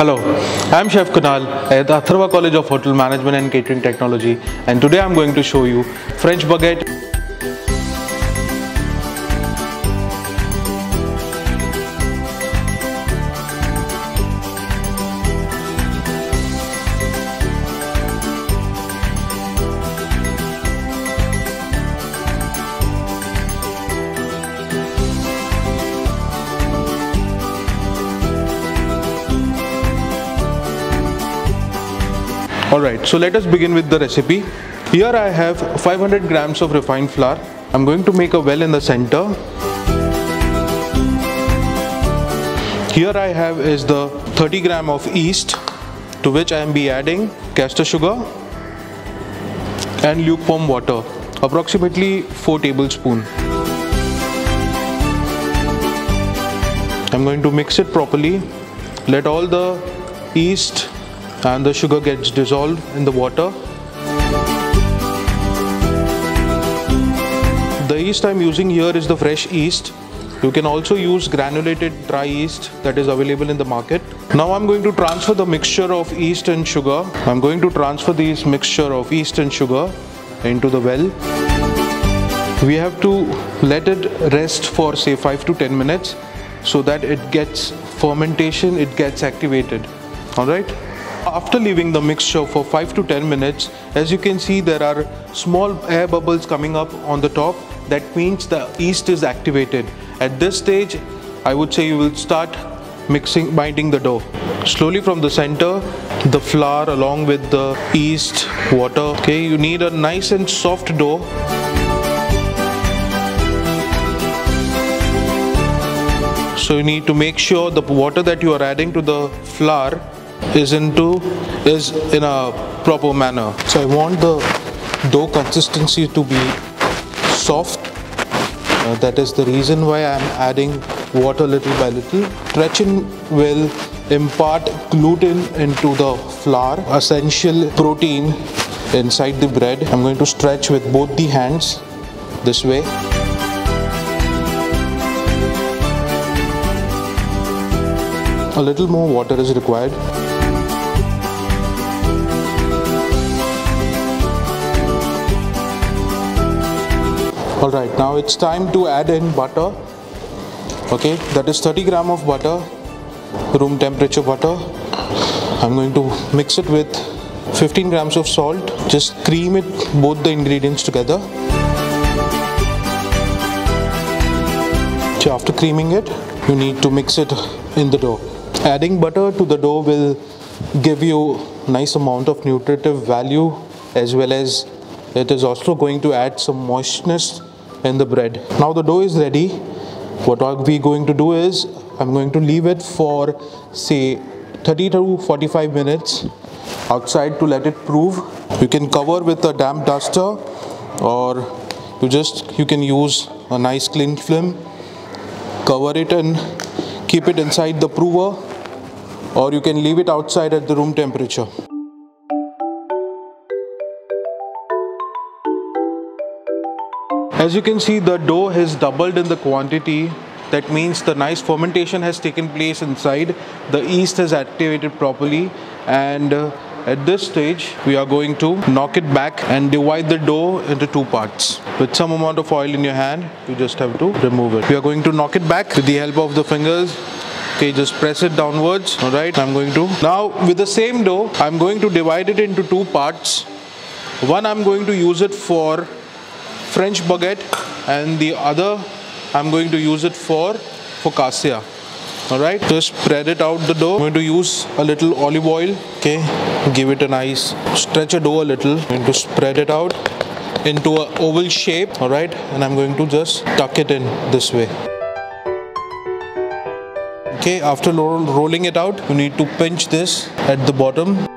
Hello, I am Chef Kunal at the Atharva College of Hotel Management and Catering Technology, and today I am going to show you French baguette. Alright, so let us begin with the recipe. Here I have 500 grams of refined flour. I'm going to make a well in the center. Here I have is the 30 gram of yeast, to which I am be adding castor sugar and lukewarm water, approximately 4 tablespoons. I'm going to mix it properly. Let all the yeast and the sugar gets dissolved in the water. The yeast I'm using here is the fresh yeast. You can also use granulated dry yeast that is available in the market. Now I'm going to transfer the mixture of yeast and sugar. I'm going to transfer this mixture of yeast and sugar into the well. We have to let it rest for say 5 to 10 minutes so that it gets fermentation, it gets activated. Alright? After leaving the mixture for 5 to 10 minutes, as you can see, there are small air bubbles coming up on the top. That means the yeast is activated. At this stage, I would say you will start binding the dough. Slowly from the center, the flour along with the yeast, water. Okay, you need a nice and soft dough. So you need to make sure the water that you are adding to the flour is in a proper manner. So I want the dough consistency to be soft. That is the reason why I am adding water little by little. Stretching will impart gluten into the flour, essential protein inside the bread. I'm going to stretch with both the hands this way. A little more water is required. Alright, now it's time to add in butter. Okay, that is 30 gram of butter, room temperature butter. I'm going to mix it with 15 grams of salt. Just cream it, both the ingredients together. So after creaming it, you need to mix it in the dough. Adding butter to the dough will give you nice amount of nutritive value, as well as it is also going to add some moistness in the bread. Now the dough is ready. What we're going to do is, I'm going to leave it for say 30 to 45 minutes outside to let it prove. You can cover with a damp duster, or you can use a nice cling film. Cover it and keep it inside the prover, or you can leave it outside at the room temperature. As you can see, the dough has doubled in the quantity. That means the nice fermentation has taken place inside. The yeast has activated properly, and at this stage we are going to knock it back and divide the dough into 2 parts. With some amount of oil in your hand, you just have to remove it. We are going to knock it back with the help of the fingers. Okay, just press it downwards. Alright, now with the same dough, I'm going to divide it into 2 parts. One, I'm going to use it for French baguette, and the other I'm going to use it for focaccia. Alright, just spread it out the dough. I'm going to use a little olive oil. Okay, give it a nice, stretch a dough a little. I'm going to spread it out into an oval shape. Alright, and I'm going to just tuck it in this way. Okay, after rolling it out, you need to pinch this at the bottom.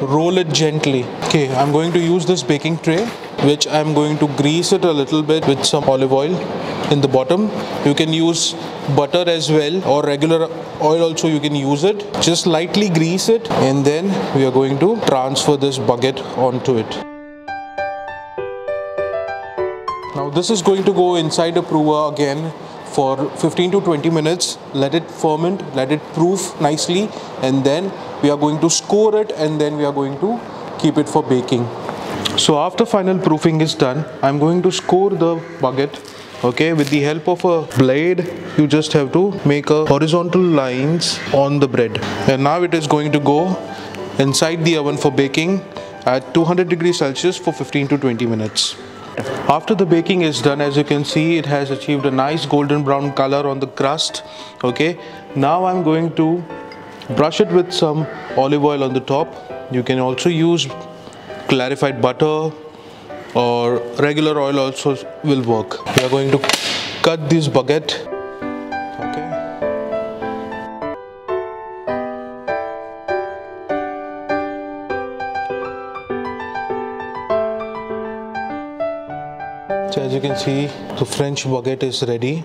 Roll it gently. Okay, I'm going to use this baking tray, which I'm going to grease it a little bit with some olive oil in the bottom. You can use butter as well, or regular oil also you can use it. Just lightly grease it, and then we are going to transfer this baguette onto it. Now this is going to go inside a prover again for 15 to 20 minutes, let it ferment, let it proof nicely, and then we are going to score it, and then we are going to keep it for baking. So after final proofing is done, I'm going to score the baguette. Okay, with the help of a blade, you just have to make a horizontal lines on the bread. And now it is going to go inside the oven for baking at 200 degrees Celsius for 15 to 20 minutes. After the baking is done, as you can see, it has achieved a nice golden brown color on the crust. Okay, now I'm going to brush it with some olive oil on the top. You can also use clarified butter or regular oil also will work. We are going to cut this baguette. Okay. So as you can see, the French baguette is ready.